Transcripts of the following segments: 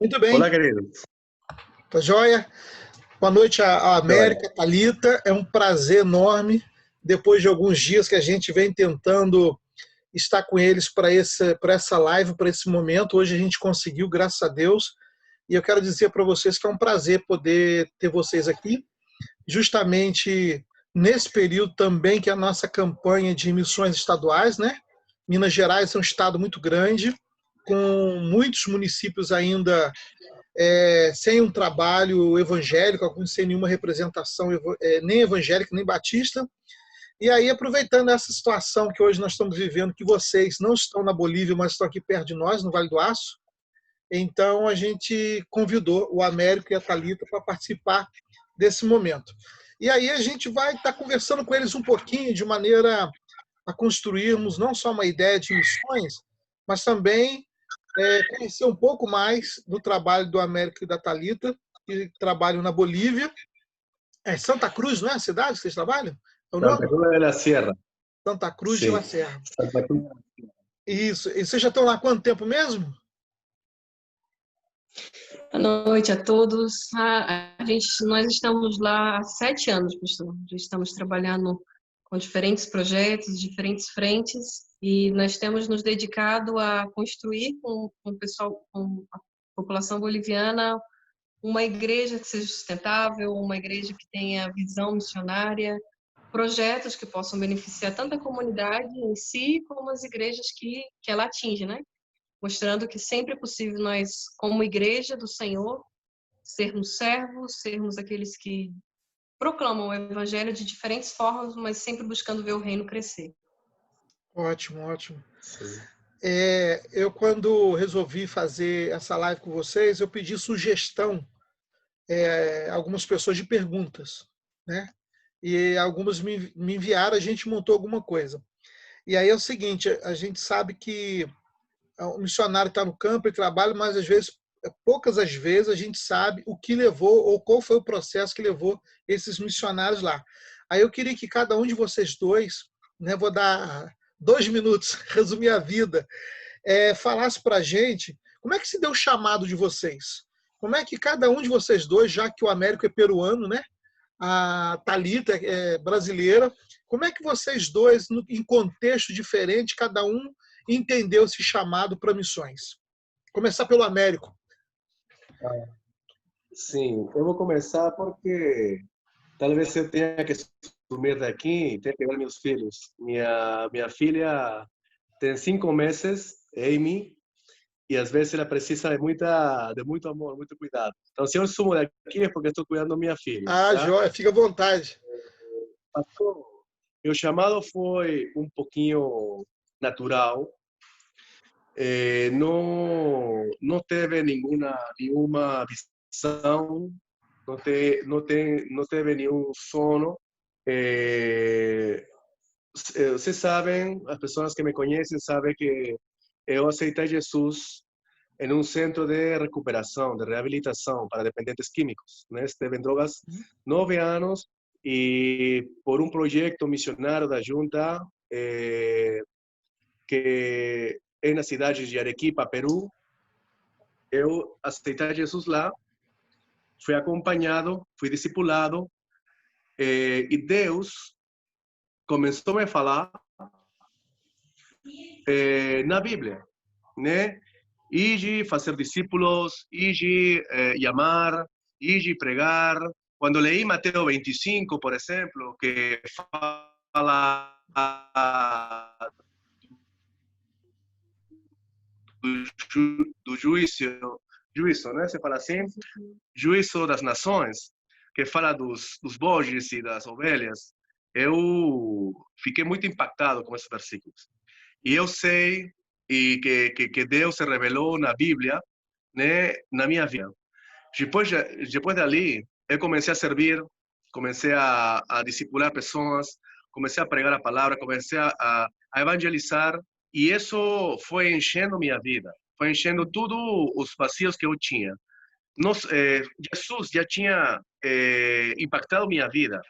Muito bem, Olá, querido. tá joia? Boa noite a Joia. América, Thalita. É um prazer enorme, depois de alguns dias que a gente vem tentando estar com eles para essa live, para esse momento. Hoje a gente conseguiu, graças a Deus. E eu quero dizer para vocês que é um prazer poder ter vocês aqui, justamente nesse período também que é a nossa campanha de missões estaduais, né? Minas Gerais é um estado muito grande, com muitos municípios ainda sem um trabalho evangélico, alguns sem nenhuma representação nem evangélica nem batista. E aí, aproveitando essa situação que hoje nós estamos vivendo, que vocês não estão na Bolívia, mas estão aqui perto de nós, no Vale do Aço, então a gente convidou o Américo e a Thalita para participar desse momento. E aí a gente vai estar conversando com eles um pouquinho, de maneira a construirmos não só uma ideia de missões, mas também conhecer um pouco mais do trabalho do Américo e da Thalita, que trabalham na Bolívia. É Santa Cruz, não é a cidade que vocês trabalham? É o Santa nome? Cruz de la Sierra. Santa Cruz de La Sim. Serra. Santa Cruz. Isso. E vocês já estão lá há quanto tempo mesmo? Boa noite a todos. Nós estamos lá há 7 anos, pastor. Já estamos trabalhando com diferentes projetos, diferentes frentes, e nós temos nos dedicado a construir com o pessoal, com a população boliviana, uma igreja que seja sustentável, uma igreja que tenha visão missionária, projetos que possam beneficiar tanto a comunidade em si, como as igrejas que ela atinge, né? Mostrando que sempre é possível nós, como igreja do Senhor, sermos servos, sermos aqueles que proclamam o evangelho de diferentes formas, mas sempre buscando ver o reino crescer. Ótimo, ótimo. Sim. Eu, quando resolvi fazer essa live com vocês, eu pedi sugestão a algumas pessoas de perguntas, né? E algumas me enviaram, a gente montou alguma coisa. E aí é o seguinte, a gente sabe que o missionário está no campo e trabalha, mas às vezes, poucas as vezes, a gente sabe o que levou ou qual foi o processo que levou esses missionários lá. Aí eu queria que cada um de vocês dois, né, vou dar 2 minutos, resumir a vida, falasse para a gente como é que se deu o chamado de vocês. Como é que cada um de vocês dois, já que o Américo é peruano, né? A Thalita é brasileira, como é que vocês dois, em contexto diferente, cada um entendeu esse chamado para missões? Começar pelo Américo. Sim, eu vou começar porque talvez eu tenha que sumir daqui e ter que ver meus filhos. Minha filha tem 5 meses, Amy, e às vezes ela precisa de muito amor, muito cuidado. Então, se eu sumo daqui é porque estou cuidando da minha filha, Ah, tá? joia, fica à vontade. Pastor, meu chamado foi um pouquinho natural. Não teve nenhuma visão, não teve nenhum sono. Vocês sabem, as pessoas que me conhecem sabem que eu aceitei Jesus em um centro de recuperação, de reabilitação para dependentes químicos, né? Esteve em drogas 9 anos e por um projeto missionário da junta que é na cidade de Arequipa, Peru, eu aceitei Jesus lá, fui acompanhado, fui discipulado, e Deus começou a me falar na Bíblia, né? Ide fazer discípulos, ide chamar, ide pregar. Quando leí Mateus 25, por exemplo, que fala do juízo, né? Se fala assim, juízo das nações, que fala dos bodes e das ovelhas, eu fiquei muito impactado com esses versículos. E eu sei que Deus se revelou na Bíblia, né, na minha vida. Depois dali, eu comecei a servir, comecei a discipular pessoas, comecei a pregar a palavra, comecei a evangelizar, e isso foi enchendo minha vida, foi enchendo todos os vazios que eu tinha. Jesus já tinha impactado minha vida.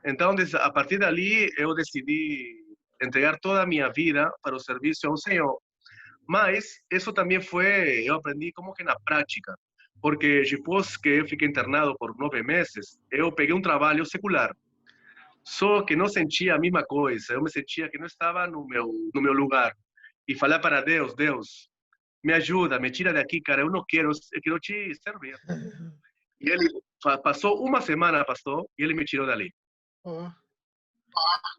Então, a partir dali, eu decidi entregar toda a minha vida para o serviço ao Senhor. Mas isso também foi, eu aprendi como que na prática. porque depois que eu fiquei internado por 9 meses, eu peguei um trabalho secular. Só que não sentia a mesma coisa, eu me sentia que não estava no meu lugar. E falar para Deus, Deus, me ajuda, me tira daqui, cara, eu não quero, eu quero te servir. E ele passou uma semana, pastor, e ele me tirou dali. Ó,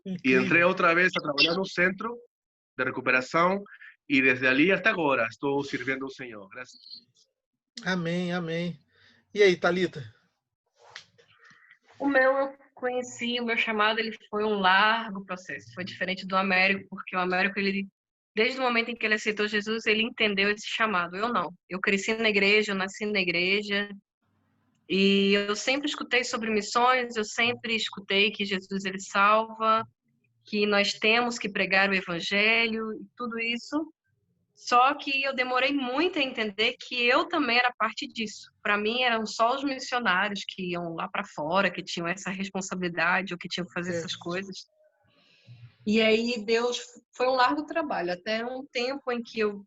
E entrei incrível. outra vez a trabalhar no centro de recuperação, e desde ali até agora estou servindo ao Senhor. Graças a Deus. Amém, amém. E aí, Thalita? O meu, eu conheci, o meu chamado, ele foi um largo processo. Foi diferente do Américo, porque o Américo, ele, desde o momento em que ele aceitou Jesus, ele entendeu esse chamado. Eu não. Eu cresci na igreja, eu nasci na igreja, e eu sempre escutei sobre missões, eu sempre escutei que Jesus, ele salva, que nós temos que pregar o evangelho e tudo isso. Só que eu demorei muito a entender que eu também era parte disso. Para mim, eram só os missionários que iam lá para fora, que tinham essa responsabilidade, ou que tinham que fazer É. essas coisas. E aí, Deus, foi um largo trabalho. Até um tempo em que eu,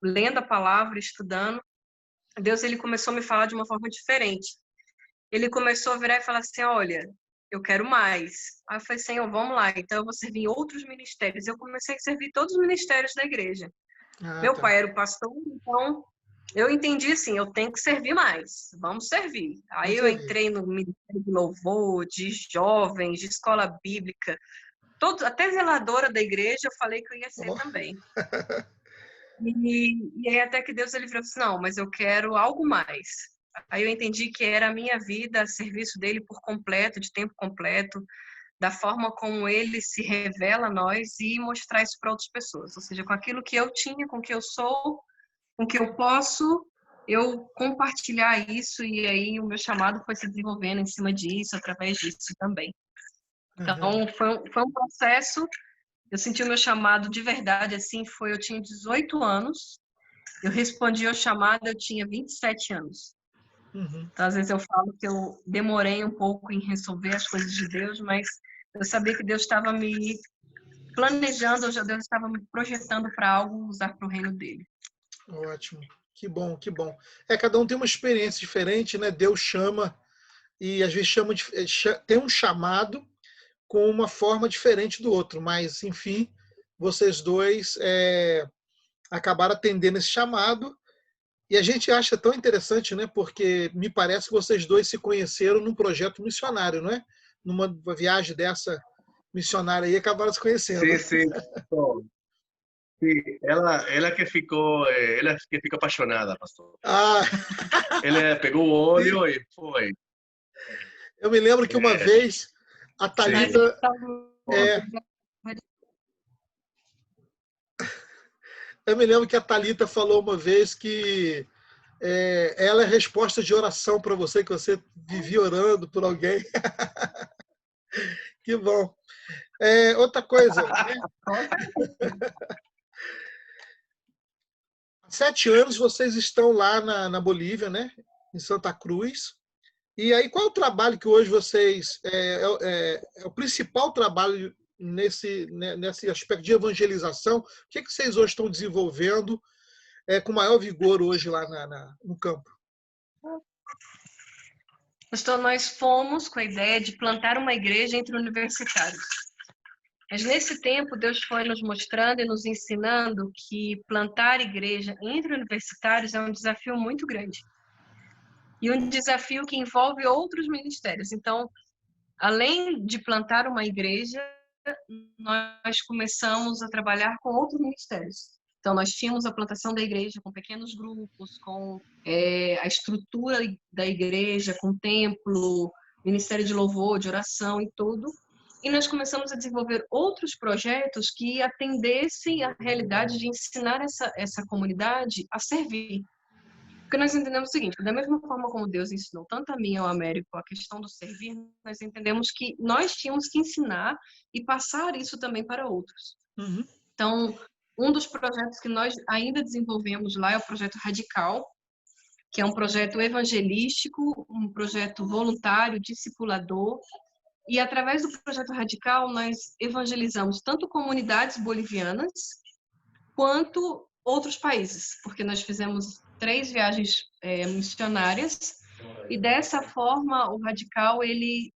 lendo a palavra, estudando, Deus, ele começou a me falar de uma forma diferente. Ele começou a virar e falar assim, olha, eu quero mais. Aí eu falei, Senhor, vamos lá. Então, eu vou servir em outros ministérios. Eu comecei a servir todos os ministérios da igreja. Ah, Meu tá. pai era o pastor, então eu entendi assim, eu tenho que servir mais, vamos servir. Aí Vamos eu servir. entrei no Ministério de Louvor, de jovens, de escola bíblica, até zeladora da igreja eu falei que eu ia ser Ó. também. E aí até que Deus ele falou assim, não, mas eu quero algo mais. Aí eu entendi que era a minha vida a serviço dele por completo, de tempo completo, da forma como ele se revela a nós e mostrar isso para outras pessoas. Ou seja, com aquilo que eu tinha, com o que eu sou, com o que eu posso, eu compartilhar isso, e aí o meu chamado foi se desenvolvendo em cima disso, através disso também. Uhum. Então, foi um processo, eu senti o meu chamado de verdade, assim, eu tinha 18 anos, eu respondi ao chamado, eu tinha 27 anos. Uhum. Então, às vezes eu falo que eu demorei um pouco em resolver as coisas de Deus, mas eu sabia que Deus estava me planejando, Deus estava me projetando para algo usar para o reino dele. Ótimo. Que bom, que bom. É, cada um tem uma experiência diferente, né? Deus chama e às vezes tem um chamado com uma forma diferente do outro, mas enfim, vocês dois acabaram atendendo esse chamado e a gente acha tão interessante, né? Porque me parece que vocês dois se conheceram num projeto missionário, não é? Numa viagem dessa missionária aí acabaram se conhecendo. Sim, sim. Sim, ela que ficou, ela que fica apaixonada, pastor. Ah, Ele pegou o olho e foi. eu me lembro que uma É, vez a sim. Thalita é, eu me lembro que a Thalita falou uma vez que ela é resposta de oração para você, que você vivia orando por alguém. Que bom. Outra coisa, né? Há 7 anos vocês estão lá na Bolívia, né? Em Santa Cruz. E aí, qual é o trabalho que hoje vocês. É o principal trabalho nesse aspecto de evangelização? O que vocês hoje estão desenvolvendo com maior vigor hoje lá no campo? Pastor, nós fomos com a ideia de plantar uma igreja entre universitários. Mas nesse tempo, Deus foi nos mostrando e nos ensinando que plantar igreja entre universitários é um desafio muito grande. E um desafio que envolve outros ministérios. Então, além de plantar uma igreja, nós começamos a trabalhar com outros ministérios. Então, nós tínhamos a plantação da igreja com pequenos grupos, com a estrutura da igreja, com templo, ministério de louvor, de oração e tudo. E nós começamos a desenvolver outros projetos que atendessem à realidade de ensinar essa comunidade a servir. Porque nós entendemos o seguinte, da mesma forma como Deus ensinou tanto a mim e ao Américo a questão do servir, nós entendemos que nós tínhamos que ensinar e passar isso também para outros. Uhum. Então, um dos projetos que nós ainda desenvolvemos lá é o projeto Radical, que é um projeto evangelístico, um projeto voluntário, discipulador. E através do projeto Radical, nós evangelizamos tanto comunidades bolivianas quanto outros países, porque nós fizemos 3 viagens missionárias, e dessa forma o Radical, ele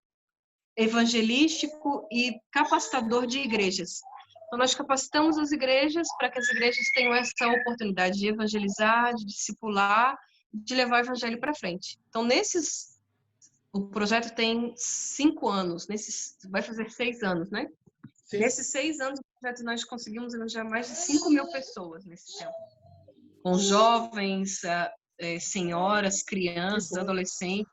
é evangelístico e capacitador de igrejas. Então, nós capacitamos as igrejas para que as igrejas tenham essa oportunidade de evangelizar, de discipular, de levar o evangelho para frente. Então, o projeto tem 5 anos, vai fazer 6 anos, né? Sim. Nesses 6 anos, o projeto nós conseguimos evangelizar mais de 5.000 pessoas nesse tempo. Com jovens, senhoras, crianças, adolescentes.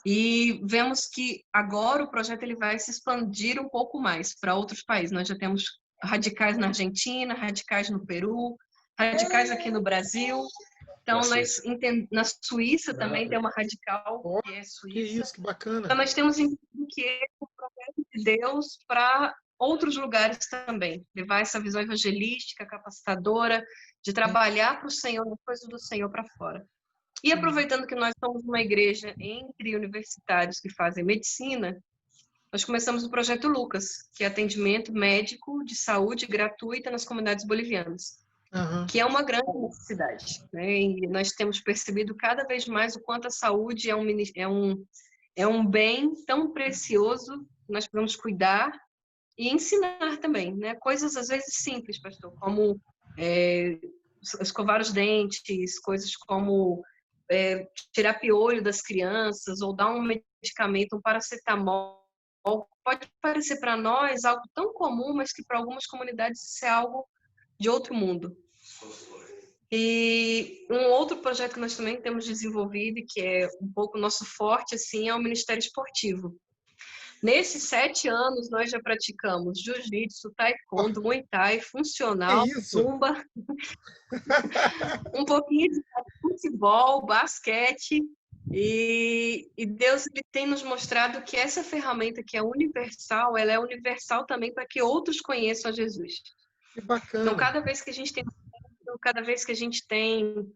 E vemos que agora o projeto ele vai se expandir um pouco mais para outros países. Nós já temos radicais na Argentina, radicais no Peru, radicais aqui no Brasil. Então, na Suíça também tem uma radical que é suíça. Que isso, que bacana. Então, nós temos entendido que é o projeto de Deus para outros lugares também. Levar essa visão evangelística, capacitadora, de trabalhar para o Senhor, as coisas do Senhor para fora. E aproveitando que nós somos uma igreja entre universitários que fazem medicina, nós começamos o projeto Lucas, que é atendimento médico de saúde gratuita nas comunidades bolivianas, que é uma grande necessidade, né? E nós temos percebido cada vez mais o quanto a saúde é um bem tão precioso que nós precisamos cuidar e ensinar também, né? Coisas às vezes simples, pastor, como escovar os dentes, coisas como tirar piolho das crianças ou dar um medicamento, um paracetamol. Pode parecer para nós algo tão comum, mas que para algumas comunidades isso é algo de outro mundo. E um outro projeto que nós também temos desenvolvido, e que é um pouco nosso forte, assim, é o Ministério Esportivo. Nesses 7 anos, nós já praticamos jiu-jitsu, taekwondo, muay thai, funcional, zumba, um pouquinho de futebol, basquete, e Deus ele tem nos mostrado que essa ferramenta que é universal, ela é universal também para que outros conheçam a Jesus. Que bacana. Então, cada vez que a gente tem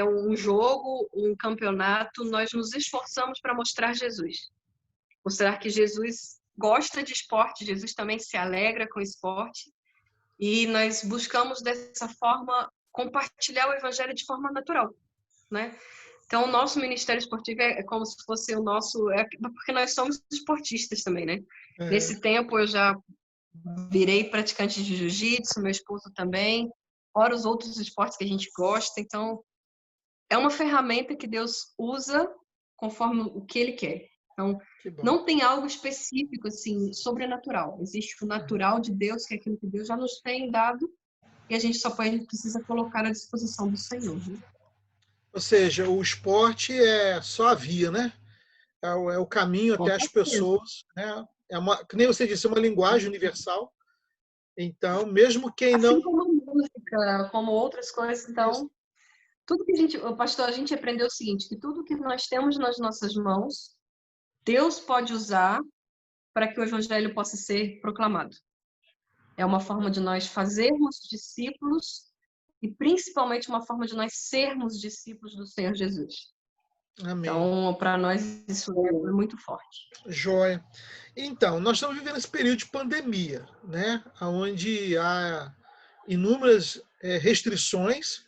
um jogo, um campeonato, nós nos esforçamos para mostrar Jesus. Mostrar que Jesus gosta de esporte, Jesus também se alegra com o esporte. E nós buscamos, dessa forma, compartilhar o evangelho de forma natural, né? Então, o nosso ministério esportivo é como se fosse o nosso... porque nós somos esportistas também, né? Nesse tempo, eu já virei praticante de jiu-jitsu, meu esposo também, fora os outros esportes que a gente gosta. Então, é uma ferramenta que Deus usa conforme o que Ele quer. Então, não tem algo específico, assim, sobrenatural. Existe o natural de Deus, que é aquilo que Deus já nos tem dado, e a gente só precisa colocar à disposição do Senhor. Né? Ou seja, o esporte é só a via, né? É o caminho até as pessoas. Né? Que nem você disse, é uma linguagem universal. Então, mesmo quem não... Assim como a música, como outras coisas, então... Tudo que pastor, a gente aprendeu o seguinte, que tudo que nós temos nas nossas mãos, Deus pode usar para que o evangelho possa ser proclamado. É uma forma de nós fazermos discípulos e principalmente uma forma de nós sermos discípulos do Senhor Jesus. Amém. Então, para nós isso é muito forte. Joia. Então, nós estamos vivendo esse período de pandemia, né? Onde há inúmeras restrições,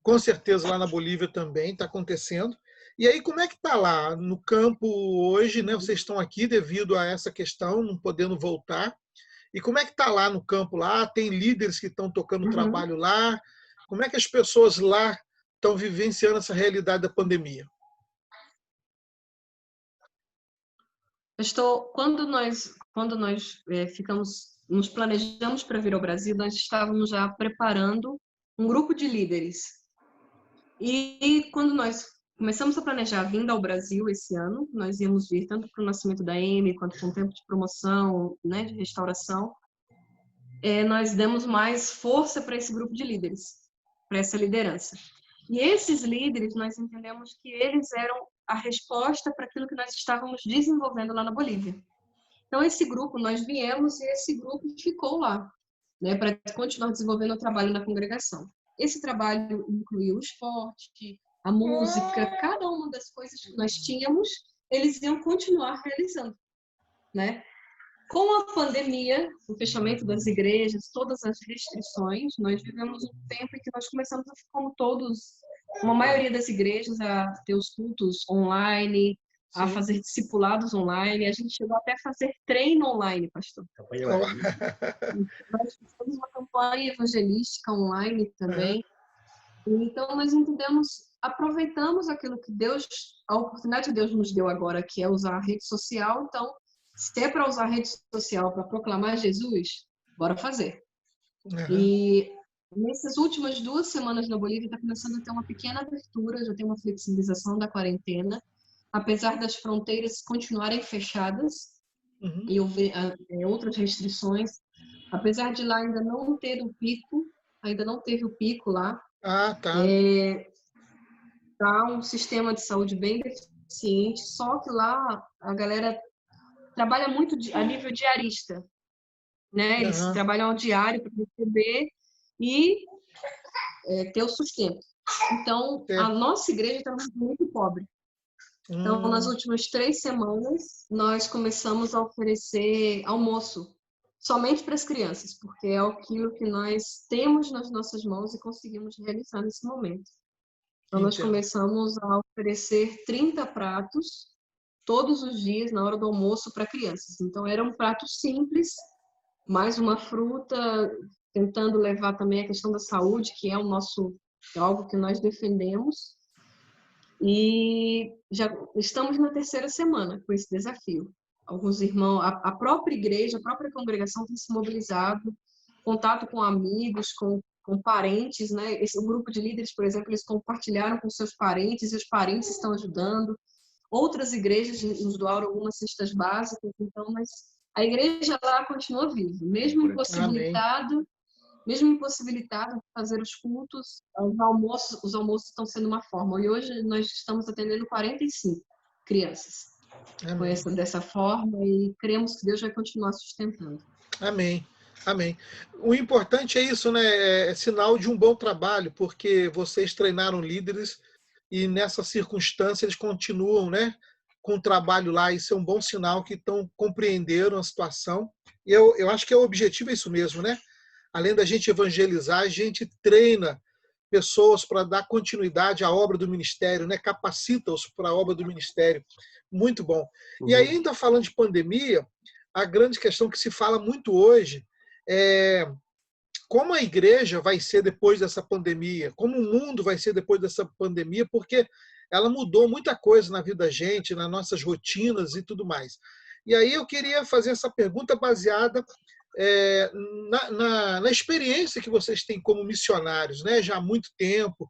com certeza lá na Bolívia também está acontecendo. E aí, como é que está lá no campo hoje, né? Vocês estão aqui devido a essa questão, não podendo voltar. E como é que está lá no campo lá? Tem líderes que estão tocando trabalho lá? Como é que as pessoas lá estão vivenciando essa realidade da pandemia? Quando nós nos planejamos para vir ao Brasil, nós estávamos já preparando um grupo de líderes. E quando nós começamos a planejar a vinda ao Brasil esse ano, nós íamos vir tanto para o nascimento da Amy, quanto para um tempo de promoção, né, de restauração, nós demos mais força para esse grupo de líderes, para essa liderança. E esses líderes, nós entendemos que eles eram a resposta para aquilo que nós estávamos desenvolvendo lá na Bolívia. Então, esse grupo, nós viemos e esse grupo ficou lá, né, para continuar desenvolvendo o trabalho na congregação. Esse trabalho incluiu o esporte, a música, cada uma das coisas que nós tínhamos, eles iam continuar realizando, né? Com a pandemia, o fechamento das igrejas, todas as restrições, nós vivemos um tempo em que nós começamos a ficar como todos uma maioria das igrejas a ter os cultos online, a Sim. fazer discipulados online. A gente chegou até a fazer treino online, pastor. Nós fizemos uma campanha evangelística online também. Então, nós entendemos, aproveitamos aquilo que Deus, a oportunidade que Deus nos deu agora, que é usar a rede social. Então, se é para usar a rede social para proclamar Jesus, bora fazer. E nessas últimas 2 semanas na Bolívia está começando a ter uma pequena abertura, já tem uma flexibilização da quarentena, apesar das fronteiras continuarem fechadas e houver outras restrições. Apesar de lá ainda não ter o pico, ainda não teve o pico lá. Tá um sistema de saúde bem deficiente, só que lá a galera trabalha muito a nível diarista, né? Eles trabalham ao diário para receber e ter o sustento. Então, a nossa igreja está muito pobre. Então, nas últimas 3 semanas, nós começamos a oferecer almoço somente para as crianças, porque é aquilo que nós temos nas nossas mãos e conseguimos realizar nesse momento. Então, nós começamos a oferecer 30 pratos todos os dias na hora do almoço para crianças. Então, era um prato simples, mais uma fruta, tentando levar também a questão da saúde, que é algo que nós defendemos. E já estamos na 3ª semana com esse desafio. Alguns irmãos, a própria igreja, a própria congregação tem se mobilizado, contato com amigos, com parentes, né? O grupo de líderes, por exemplo, eles compartilharam com seus parentes e os parentes estão ajudando. Outras igrejas nos doaram algumas cestas básicas, então, mas a igreja lá continua viva, mesmo impossibilitado de fazer os cultos, os almoços estão sendo uma forma. E hoje nós estamos atendendo 45 crianças dessa forma e cremos que Deus vai continuar sustentando. Amém. Amém. O importante é isso, né? É sinal de um bom trabalho, porque vocês treinaram líderes e nessa circunstância eles continuam, né, com o trabalho lá. Isso é um bom sinal que compreenderam a situação. E eu acho que o objetivo é isso mesmo, né? Além da gente evangelizar, a gente treina pessoas para dar continuidade à obra do ministério, né? Capacita-os para a obra do ministério. Muito bom. E aí, ainda falando de pandemia, a grande questão que se fala muito hoje é como a igreja vai ser depois dessa pandemia, como o mundo vai ser depois dessa pandemia, porque ela mudou muita coisa na vida da gente, nas nossas rotinas e tudo mais. E aí eu queria fazer essa pergunta baseada na experiência que vocês têm como missionários, né? Já há muito tempo,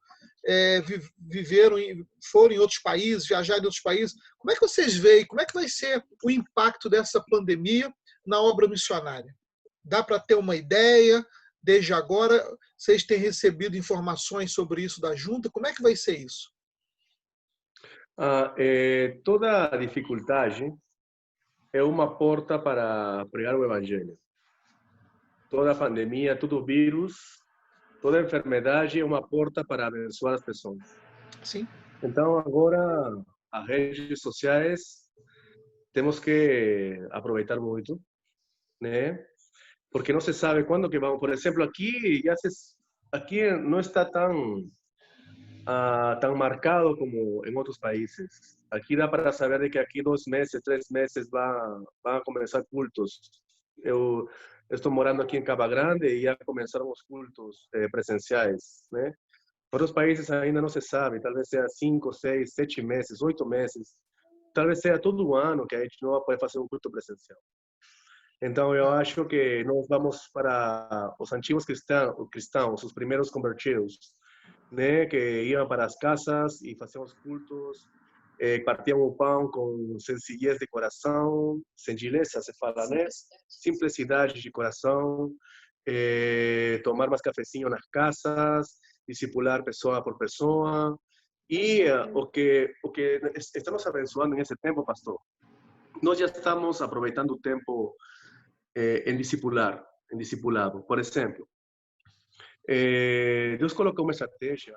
foram em outros países, viajaram em outros países. Como é que vocês veem, como é que vai ser o impacto dessa pandemia na obra missionária? Dá para ter uma ideia? Desde agora, vocês têm recebido informações sobre isso da junta? Como é que vai ser isso? Toda dificuldade é uma porta para pregar o evangelho. Toda pandemia, todo vírus, toda enfermidade é uma porta para abençoar as pessoas. Sim. Então, agora, as redes sociais, temos que aproveitar muito, né? Porque não se sabe quando que vamos. Por exemplo, aqui não está tão marcado como em outros países. Aqui dá para saber de que aqui 2 meses, 3 meses vão começar cultos. Eu estou morando aqui em Cabo Grande e já começaram os cultos presenciais, né? Em outros países ainda não se sabe, talvez seja 5, 6, 7 meses, 8 meses, talvez seja todo ano que a gente não vai poder fazer um culto presencial. Então, eu acho que nós vamos para os antigos cristãos, os primeiros convertidos, né, que iam para as casas e faziam os cultos, partiam o pão com sencillez de coração, gentileza se fala, né? Simplicidade de coração, tomar mais cafezinho nas casas, discipular pessoa por pessoa. E o que estamos abençoando nesse tempo, pastor, nós já estamos aproveitando o tempo em discipulado. Por exemplo, Deus colocou uma estratégia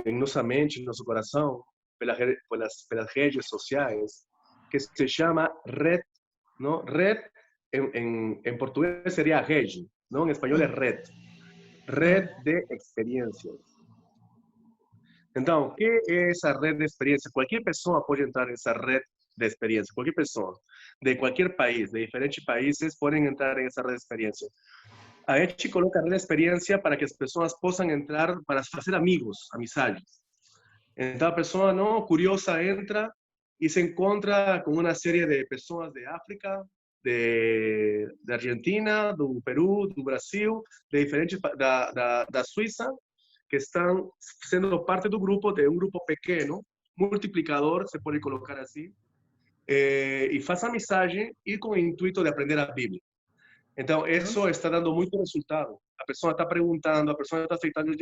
em nossa mente, em nosso coração, pelas redes sociais, que se chama red, não? Red em português seria rede, não? Em espanhol é red de experiências. Então, o que é essa rede de experiência? Qualquer pessoa pode entrar nessa rede de experiência. Qualquer pessoa, de qualquer país, de diferentes países, podem entrar nessa rede de experiência. A gente coloca a rede de experiência para que as pessoas possam entrar para fazer amigos, amizades. Então, a pessoa não curiosa entra e se encontra com uma série de pessoas de África, de Argentina, do Peru, do Brasil, de diferentes da Suíça, que estão sendo parte do grupo, de um grupo pequeno, multiplicador, se pode colocar assim, e faz amizade e com o intuito de aprender a Bíblia. Então, isso está dando muito resultado. A pessoa está perguntando, a pessoa está aceitando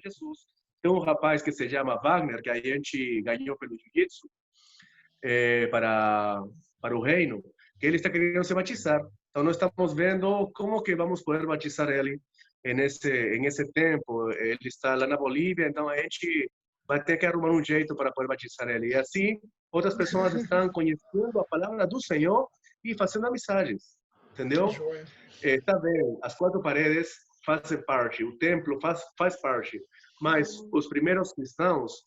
Jesus. Tem um rapaz que se chama Wagner, que a gente ganhou pelo Jiu-Jitsu para o reino, que ele está querendo se batizar. Então, nós estamos vendo como que vamos poder batizar ele nesse tempo. Ele está lá na Bolívia, então a gente vai ter que arrumar um jeito para poder batizar ele. E assim, outras pessoas estão conhecendo a palavra do Senhor e fazendo amizades. Entendeu? Está bem, as quatro paredes fazem parte, o templo faz parte, mas os primeiros cristãos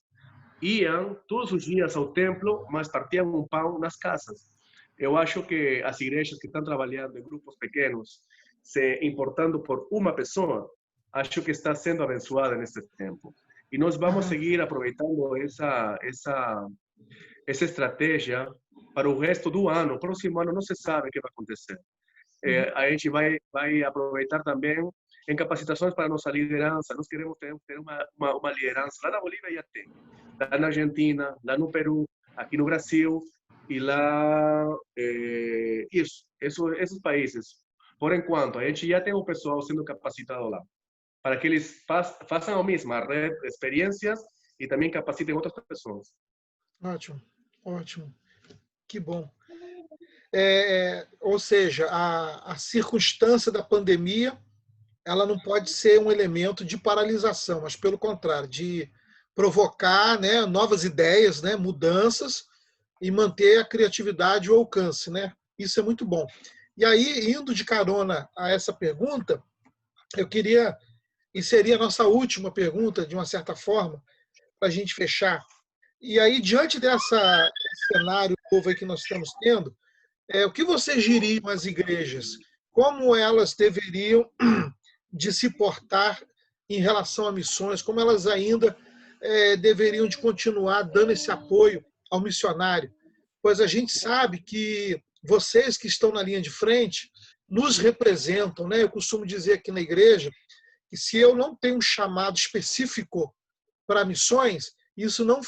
iam todos os dias ao templo, mas partiam um pão nas casas. Eu acho que as igrejas que estão trabalhando em grupos pequenos, se importando por uma pessoa, acho que está sendo abençoada nesse tempo. E nós vamos seguir aproveitando essa estratégia para o resto do ano. O próximo ano não se sabe o que vai acontecer. A gente vai aproveitar também em capacitações para nossa liderança. Nós queremos ter uma liderança. Lá na Bolívia já tem. Lá na Argentina, lá no Peru, aqui no Brasil e lá... esses países. Por enquanto, a gente já tem um pessoal sendo capacitado lá. Para que eles façam a mesma rede de experiências e também capacitem outras pessoas. Ótimo, ótimo. Que bom. Ou seja, a circunstância da pandemia, ela não pode ser um elemento de paralisação, mas pelo contrário, de provocar, né, novas ideias, né, mudanças e manter a criatividade e o alcance, né? Isso é muito bom. E aí, indo de carona a essa pergunta, eu queria inserir a nossa última pergunta, de uma certa forma, para a gente fechar. E aí, diante desse cenário novo aí que nós estamos tendo, o que vocês diriam às igrejas? Como elas deveriam de se portar em relação a missões? Como elas ainda deveriam de continuar dando esse apoio ao missionário? Pois a gente sabe que vocês que estão na linha de frente nos representam, né? Eu costumo dizer aqui na igreja que se eu não tenho um chamado específico para missões, isso não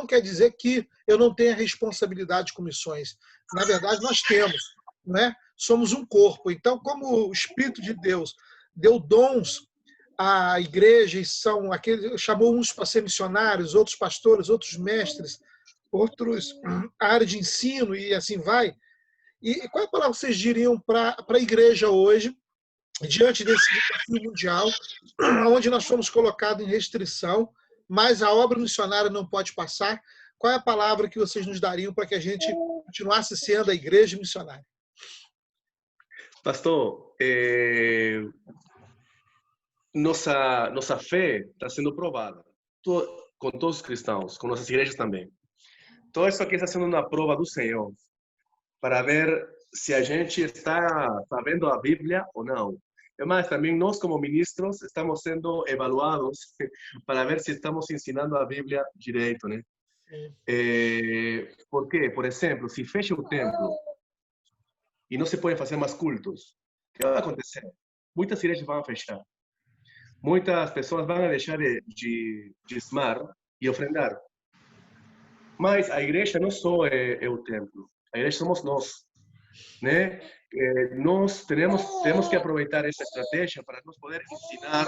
quer dizer que eu não tenha responsabilidade com missões. Na verdade, nós temos, né? Somos um corpo. Então, como o Espírito de Deus deu dons à igreja, e chamou uns para ser missionários, outros pastores, outros mestres, outros área de ensino e assim vai. E qual é a palavra que vocês diriam para a igreja hoje, diante desse desafio mundial, onde nós fomos colocados em restrição, mas a obra missionária não pode passar? Qual é a palavra que vocês nos dariam para que a gente continuasse sendo a igreja missionária? Pastor, nossa fé está sendo provada com todos os cristãos, com nossas igrejas também. Todo isso aqui está sendo uma prova do Senhor para ver se a gente está sabendo a Bíblia ou não. Mas também nós, como ministros, estamos sendo evaluados para ver se estamos ensinando a Bíblia direito, né? Por quê? Por exemplo, se fecha o templo e não se podem fazer mais cultos, o que vai acontecer? Muitas igrejas vão fechar. Muitas pessoas vão deixar de dízimar e ofrendar. Mas a igreja não só é o templo. A igreja somos nós, né? Nós temos que aproveitar essa estratégia para nós poder ensinar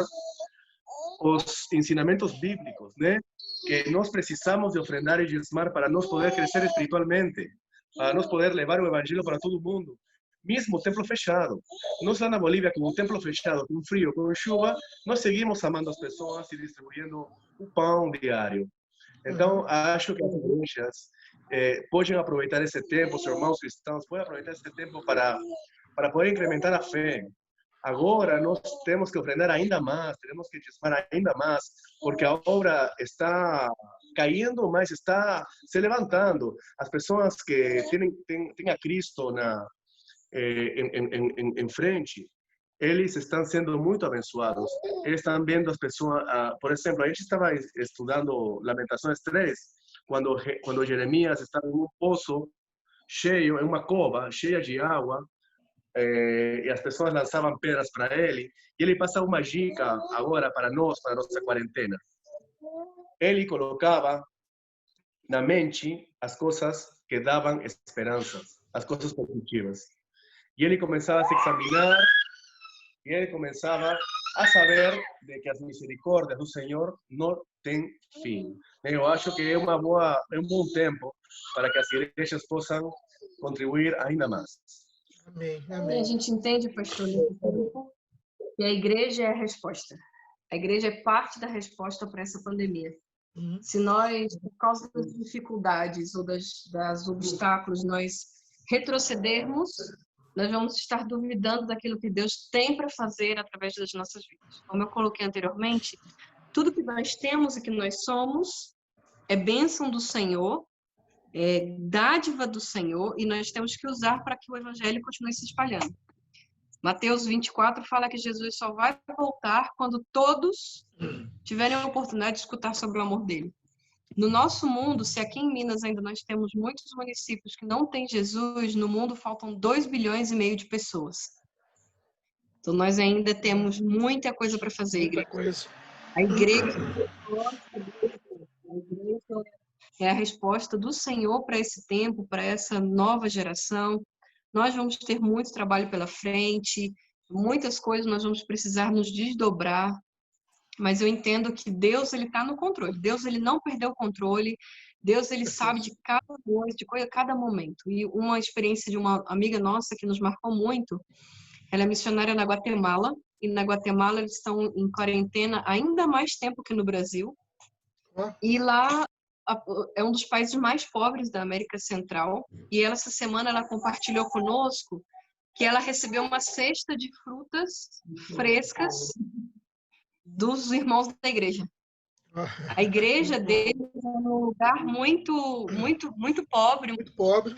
os ensinamentos bíblicos, né? Que nós precisamos de ofrendar e dízimar para nós poder crescer espiritualmente, para nós poder levar o evangelho para todo mundo. Mesmo o templo fechado. Nós lá na Bolívia, com o templo fechado, com frio, com chuva, nós seguimos amando as pessoas e distribuindo o pão diário. Então, acho que as igrejas podem aproveitar esse tempo, os irmãos cristãos podem aproveitar esse tempo para poder incrementar a fé, agora nós temos que ofrendar ainda mais, temos que diezmar ainda mais, porque a obra está caindo, mas está se levantando. As pessoas que têm a Cristo em frente, eles estão sendo muito abençoados. Eles estão vendo as pessoas, por exemplo, a gente estava estudando Lamentações 3, quando Jeremias estava em um poço cheio, em uma cova cheia de água, e as pessoas lançavam pedras para ele, e ele passa uma dica agora para nós, para a nossa quarentena. Ele colocava na mente as coisas que davam esperança, as coisas positivas. E ele começava a se examinar, e ele começava a saber de que as misericórdias do Senhor não têm fim. Eu acho que é um bom tempo para que as igrejas possam contribuir ainda mais. Amém, E amém. a gente entende, pastor, que a igreja é a resposta. A igreja é parte da resposta para essa pandemia. Se nós, por causa das dificuldades ou das obstáculos, nós retrocedermos, nós vamos estar duvidando daquilo que Deus tem para fazer através das nossas vidas. Como eu coloquei anteriormente, tudo que nós temos e que nós somos é bênção do Senhor, é dádiva do Senhor, e nós temos que usar para que o evangelho continue se espalhando. Mateus 24 fala que Jesus só vai voltar quando todos tiverem a oportunidade de escutar sobre o amor dele. No nosso mundo, se aqui em Minas ainda nós temos muitos municípios que não têm Jesus, no mundo faltam 2,5 bilhões de pessoas. Então nós ainda temos muita coisa para fazer, igreja. Muita coisa. A igreja é a resposta do Senhor para esse tempo, para essa nova geração. Nós vamos ter muito trabalho pela frente, muitas coisas nós vamos precisar nos desdobrar, mas eu entendo que Deus, ele está no controle. Deus, ele não perdeu o controle. Deus, ele sabe de cada coisa, de cada momento. E uma experiência de uma amiga nossa que nos marcou muito, ela é missionária na Guatemala, e na Guatemala eles estão em quarentena ainda mais tempo que no Brasil. E lá é um dos países mais pobres da América Central. E ela, essa semana, ela compartilhou conosco que ela recebeu uma cesta de frutas frescas dos irmãos da igreja. A igreja deles é um lugar muito pobre, muito pobre,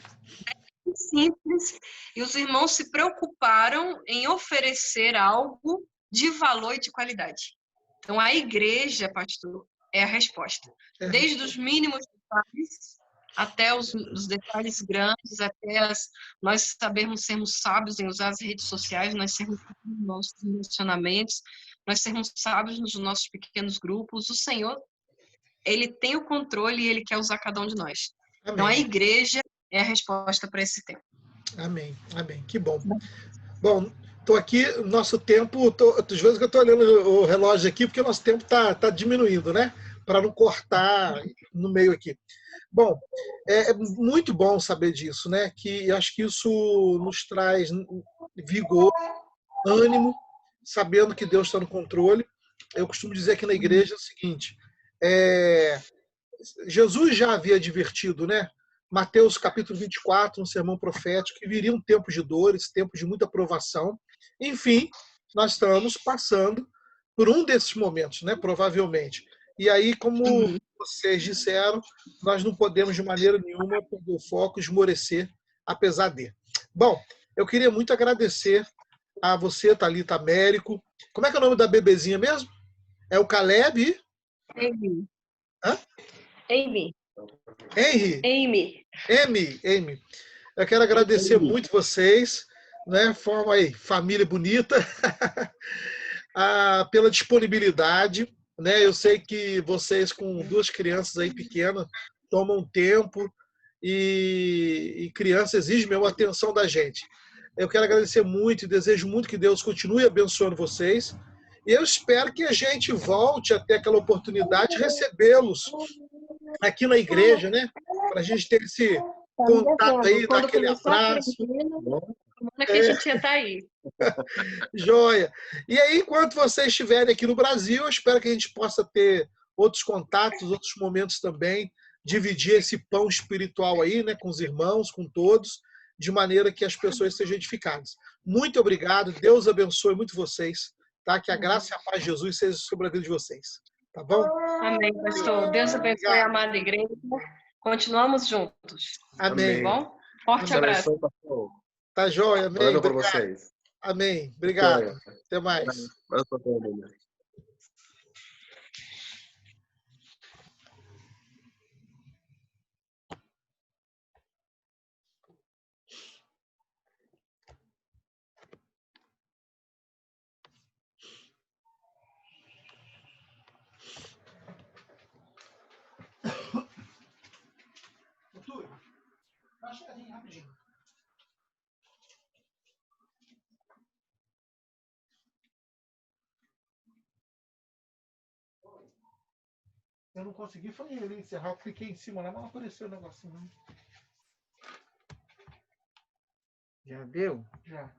simples, e os irmãos se preocuparam em oferecer algo de valor e de qualidade. Então, a igreja, pastor, é a resposta. Desde os mínimos detalhes até os detalhes grandes, até nós sabermos sermos sábios em usar as redes sociais, nós sermos sábios nos nossos relacionamentos, nós sermos sábios nos nossos pequenos grupos. O Senhor, ele tem o controle e ele quer usar cada um de nós. Amém. Então, a igreja é a resposta para esse tempo. Amém, amém. Que bom. Bom, estou aqui, nosso tempo, às vezes que eu estou olhando o relógio aqui, porque o nosso tempo tá diminuindo, né? Para não cortar no meio aqui. Bom, é muito bom saber disso, né? Que eu acho que isso nos traz vigor, ânimo, sabendo que Deus está no controle. Eu costumo dizer aqui na igreja o seguinte, Jesus já havia advertido, né? Mateus capítulo 24, um sermão profético, que viria um tempo de dores, tempo de muita provação. Enfim, nós estamos passando por um desses momentos, né? Provavelmente. E aí, como vocês disseram, nós não podemos de maneira nenhuma perder o foco, esmorecer, apesar de. Bom, eu queria muito agradecer a você, Thalita Américo. Como é que é o nome da bebezinha mesmo? É o Caleb? Amy. Hã? Amy. Henry? Amy. Eu quero agradecer muito vocês, né? Forma aí, família bonita, pela disponibilidade. Né? Eu sei que vocês, com 2 crianças aí pequenas, tomam tempo e criança exige mesmo a atenção da gente. Eu quero agradecer muito e desejo muito que Deus continue abençoando vocês. E eu espero que a gente volte a ter aquela oportunidade de recebê-los aqui na igreja, né? Para a gente ter esse contato aí, dar aquele abraço. Que a gente ia estar aí. Joia. E aí, enquanto vocês estiverem aqui no Brasil, eu espero que a gente possa ter outros contatos, outros momentos também, dividir esse pão espiritual aí, né, com os irmãos, com todos, de maneira que as pessoas sejam edificadas. Muito obrigado, Deus abençoe muito vocês, tá? Que a graça e a paz de Jesus seja sobre a vida de vocês, tá bom? Amém, pastor. Deus abençoe a amada igreja. Continuamos juntos. Amém. Tá bom? Forte abraço. Tá joia, amém. Orando por Obrigado. vocês. Amém. Obrigado. Até mais. Abraço para todo mundo. Túlio, dá uma cheiradinha rapidinho. Eu não consegui, foi ele encerrar. Eu cliquei em cima lá, mas não apareceu o negocinho, não. Já deu? Já.